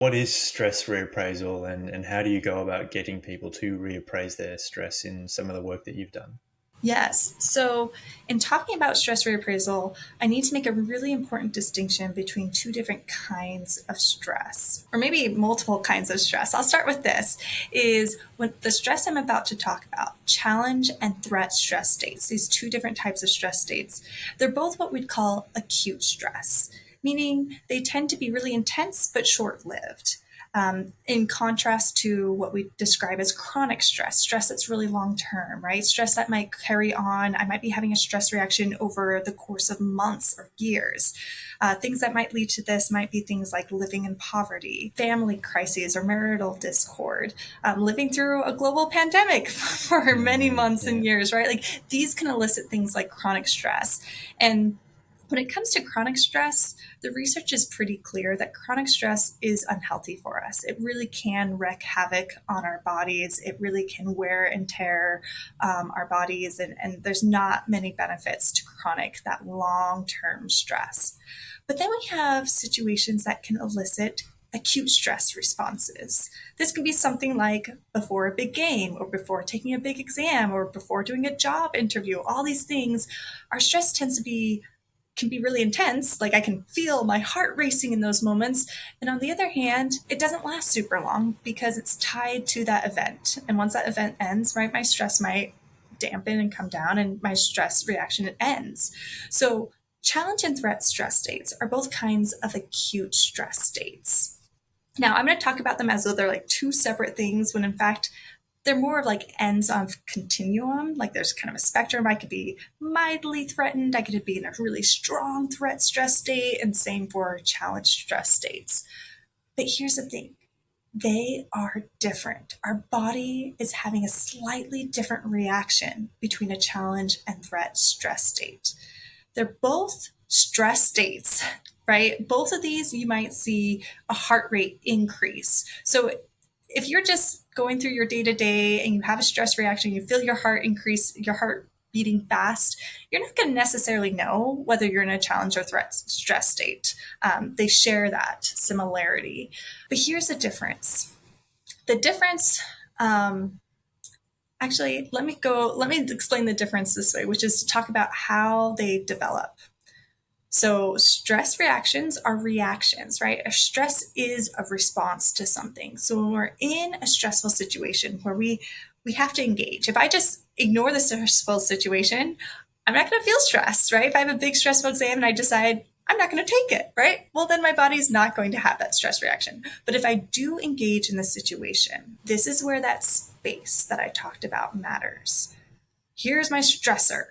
What is stress reappraisal, and how do you go about getting people to reappraise their stress in some of the work that you've done? Yes. So, in talking about stress reappraisal, I need to make a really important distinction between two different kinds of stress, or maybe multiple kinds of stress. I'll start with this is when the stress I'm about to talk about, challenge and threat stress states, these two different types of stress states, they're both what we'd call acute stress, meaning they tend to be really intense but short lived. In contrast to what we describe as chronic stress, stress that's really long term, right? Stress that might carry on. I might be having a stress reaction over the course of months or years. Things that might lead to this might be things like living in poverty, family crises, or marital discord, living through a global pandemic for many months and Yeah. years, right? Like these can elicit things like chronic stress. And when it comes to chronic stress, the research is pretty clear that chronic stress is unhealthy for us. It really can wreak havoc on our bodies. It really can wear and tear our bodies, and there's not many benefits to chronic, that long term stress. But then we have situations that can elicit acute stress responses. This can be something like before a big game, or before taking a big exam, or before doing a job interview. All these things, our stress tends to be can be really intense. Like I can feel my heart racing in those moments. And on the other hand, it doesn't last super long because it's tied to that event. And once that event ends, right, my stress might dampen and come down and my stress reaction ends. So challenge and threat stress states are both kinds of acute stress states. Now, I'm going to talk about them as though they're like two separate things when in fact they're more of like ends of continuum. Like there's kind of a spectrum. I could be mildly threatened. I could be in a really strong threat stress state, and same for challenge stress states. But here's the thing. They are different. Our body is having a slightly different reaction between a challenge and threat stress state. They're both stress states, right? Both of these, you might see a heart rate increase. So if you're just going through your day to day and you have a stress reaction, you feel your heart increase, your heart beating fast, you're not going to necessarily know whether you're in a challenge or threat stress state. They share that similarity. But here's the difference. The difference, actually, let me explain the difference this way, which is to talk about how they develop. So, stress reactions are reactions, right? A stress is a response to something. So, when we're in a stressful situation where we have to engage, if I just ignore the stressful situation, I'm not going to feel stressed, right? If I have a big stressful exam and I decide I'm not going to take it, right? Well, then my body's not going to have that stress reaction. But if I do engage in the situation, this is where that space that I talked about matters. Here's my stressor,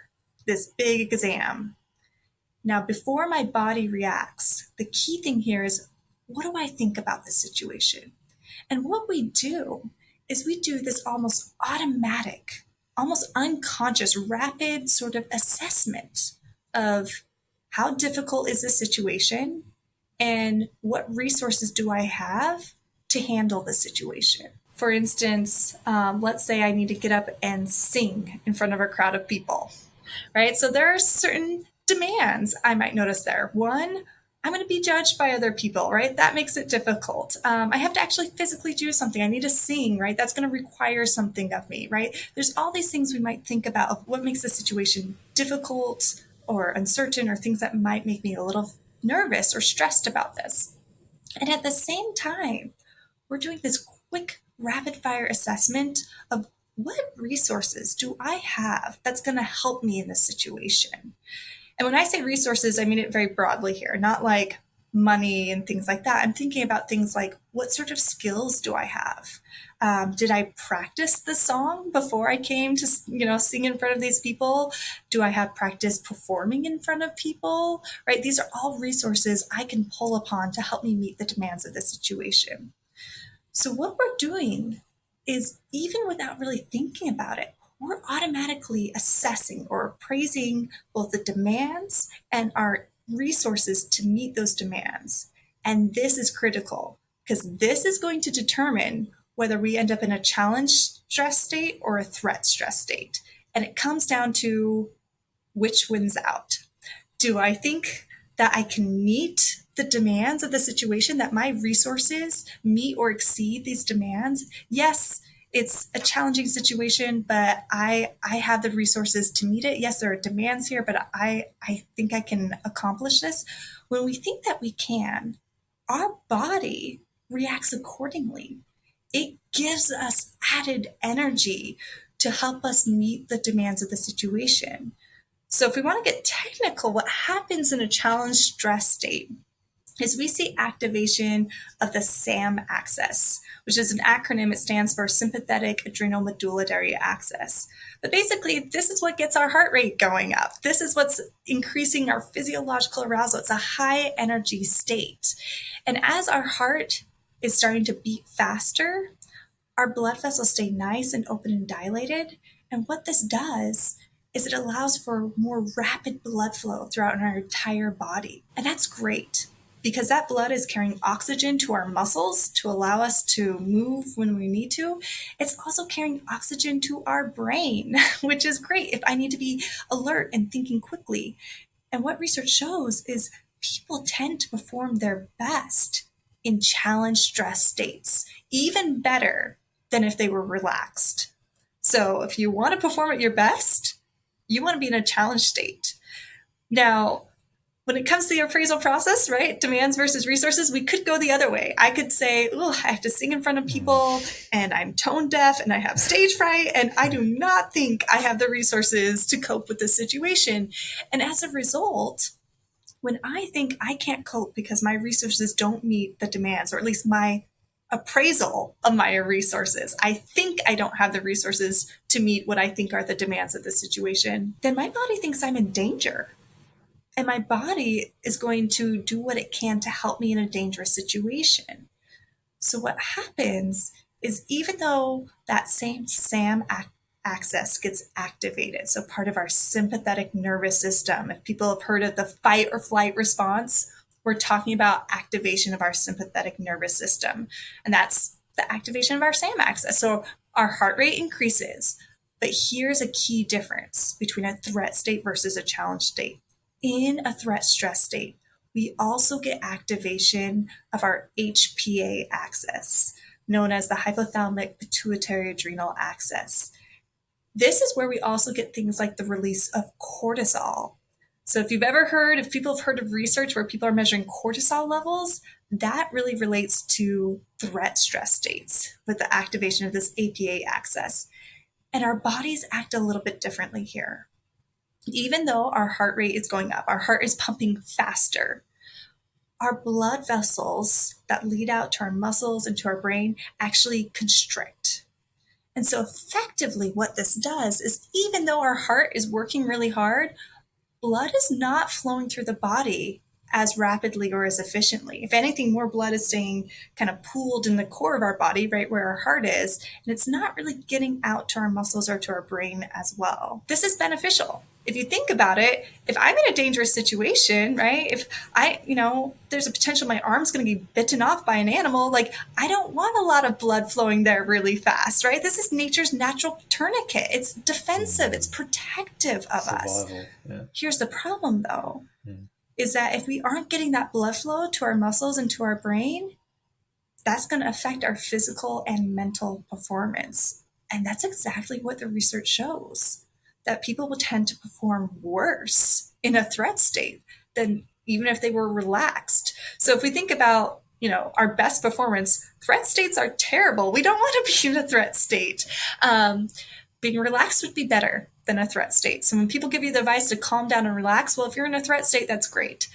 this big exam. Now, before my body reacts, the key thing here is what do I think about the situation? And what we do is we do this almost automatic, almost unconscious, rapid sort of assessment of how difficult is the situation and what resources do I have to handle the situation. For instance, let's say I need to get up and sing in front of a crowd of people, right? So there are certain demands I might notice there. One, I'm going to be judged by other people, right? That makes it difficult. I have to actually physically do something. I need to sing, right? That's going to require something of me, right? There's all these things we might think about of what makes the situation difficult or uncertain or things that might make me a little nervous or stressed about this. And at the same time, we're doing this quick rapid fire assessment of what resources do I have that's going to help me in this situation. And when I say resources, I mean it very broadly here, not like money and things like that. I'm thinking about things like what sort of skills do I have? Did I practice the song before I came to, sing in front of these people? Do I have practice performing in front of people? Right? These are all resources I can pull upon to help me meet the demands of the situation. So what we're doing is even without really thinking about it, we're automatically assessing or appraising both the demands and our resources to meet those demands. And this is critical because this is going to determine whether we end up in a challenge stress state or a threat stress state. And it comes down to which wins out. Do I think that I can meet the demands of the situation, that my resources meet or exceed these demands. Yes, it's a challenging situation, but I have the resources to meet it. Yes, there are demands here, but I think I can accomplish this. When we think that we can, our body reacts accordingly. It gives us added energy to help us meet the demands of the situation. So if we want to get technical, what happens in a challenge stress state is we see activation of the SAM axis, which is an acronym. It stands for sympathetic adrenal medullary axis. But basically, this is what gets our heart rate going up. This is what's increasing our physiological arousal. It's a high energy state. And as our heart is starting to beat faster, our blood vessels stay nice and open and dilated. And what this does is it allows for more rapid blood flow throughout our entire body. And that's great because that blood is carrying oxygen to our muscles to allow us to move when we need to. It's also carrying oxygen to our brain, which is great if I need to be alert and thinking quickly. And what research shows is people tend to perform their best in challenge stress states, even better than if they were relaxed. So if you want to perform at your best, you want to be in a challenge state. Now, when it comes to the appraisal process, right, demands versus resources, we could go the other way. I could say, oh, I have to sing in front of people and I'm tone deaf and I have stage fright and I do not think I have the resources to cope with this situation. And as a result, when I think I can't cope because my resources don't meet the demands, or at least my appraisal of my resources, I think I don't have the resources to meet what I think are the demands of the situation, then my body thinks I'm in danger. And my body is going to do what it can to help me in a dangerous situation. So what happens is even though that same SAM axis gets activated, so part of our sympathetic nervous system, if people have heard of the fight or flight response, we're talking about activation of our sympathetic nervous system. And that's the activation of our SAM axis. So our heart rate increases. But here's a key difference between a threat state versus a challenge state. In a threat stress state, we also get activation of our HPA axis, known as the hypothalamic pituitary adrenal axis. This is where we also get things like the release of cortisol. So if people have heard of research where people are measuring cortisol levels, that really relates to threat stress states with the activation of this HPA axis. And our bodies act a little bit differently here. Even though our heart rate is going up, our heart is pumping faster, our blood vessels that lead out to our muscles and to our brain actually constrict. And so effectively what this does is even though our heart is working really hard, blood is not flowing through the body as rapidly or as efficiently. If anything, more blood is staying kind of pooled in the core of our body, right where our heart is, and it's not really getting out to our muscles or to our brain as well. This is beneficial. If you think about it, if I'm in a dangerous situation, right, if there's a potential my arm's going to be bitten off by an animal, like I don't want a lot of blood flowing there really fast, right? This is nature's natural tourniquet. It's defensive. It's protective of us. Yeah. Here's the problem though, is that if we aren't getting that blood flow to our muscles and to our brain, that's going to affect our physical and mental performance. And that's exactly what the research shows, that people will tend to perform worse in a threat state than even if they were relaxed. So if we think about, our best performance, threat states are terrible. We don't want to be in a threat state. Being relaxed would be better than a threat state. So when people give you the advice to calm down and relax, well, if you're in a threat state, that's great.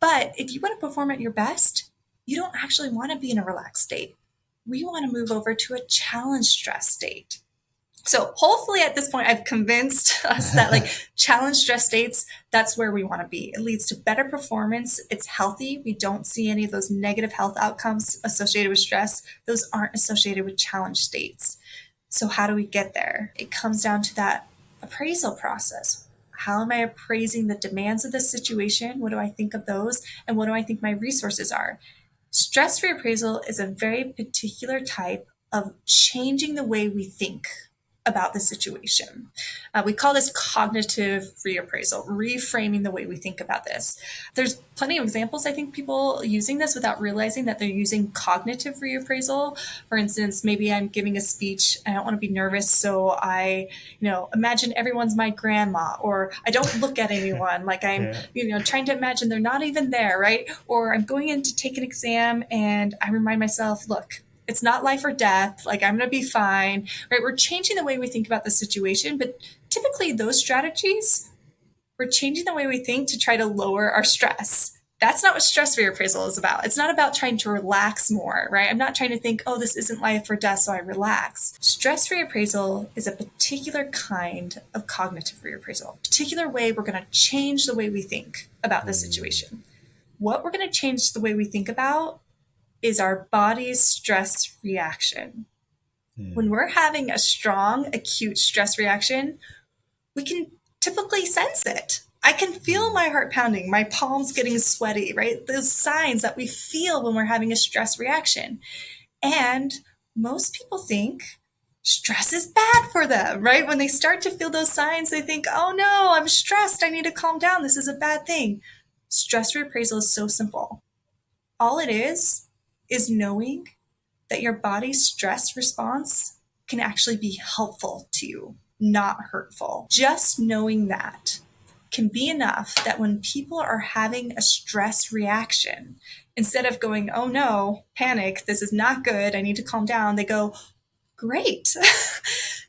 But if you want to perform at your best, you don't actually want to be in a relaxed state. We want to move over to a challenge stress state. So hopefully at this point, I've convinced us that challenge stress states, that's where we want to be. It leads to better performance. It's healthy. We don't see any of those negative health outcomes associated with stress. Those aren't associated with challenge states. So how do we get there? It comes down to that appraisal process. How am I appraising the demands of the situation? What do I think of those? And what do I think my resources are? Stress reappraisal is a very particular type of changing the way we think about the situation. We call this cognitive reappraisal, reframing the way we think about this. There's plenty of examples, I think, people using this without realizing that they're using cognitive reappraisal. For instance, maybe I'm giving a speech and I don't want to be nervous, so I, imagine everyone's my grandma, or I don't look at anyone like I'm, Yeah. trying to imagine they're not even there, right? Or I'm going in to take an exam and I remind myself, look, it's not life or death. Like, I'm going to be fine, right? We're changing the way we think about the situation, but typically those strategies, we're changing the way we think to try to lower our stress. That's not what stress reappraisal is about. It's not about trying to relax more, right? I'm not trying to think, oh, this isn't life or death, so I relax. Stress reappraisal is a particular kind of cognitive reappraisal, a particular way we're going to change the way we think about the situation. What we're going to change the way we think about is our body's stress reaction. When we're having a strong acute stress reaction, we can typically sense it. I can feel my heart pounding, my palms getting sweaty, right? Those signs that we feel when we're having a stress reaction. And most people think stress is bad for them, right? When they start to feel those signs, they think, oh no, I'm stressed. I need to calm down. This is a bad thing. Stress reappraisal is so simple. All it is knowing that your body's stress response can actually be helpful to you, not hurtful. Just knowing that can be enough that when people are having a stress reaction, instead of going, oh no, panic, this is not good, I need to calm down, they go, great,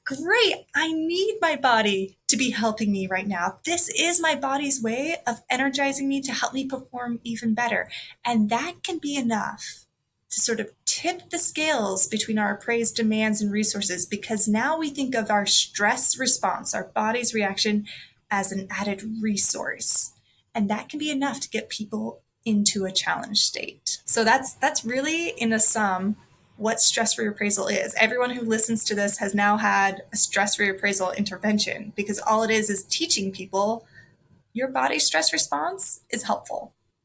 great, I need my body to be helping me right now. This is my body's way of energizing me to help me perform even better. And that can be enough to sort of tip the scales between our appraised demands and resources, because now we think of our stress response, our body's reaction, as an added resource. And that can be enough to get people into a challenge state. So that's really, in a sum, what stress reappraisal is. Everyone who listens to this has now had a stress reappraisal intervention, because all it is teaching people your body's stress response is helpful.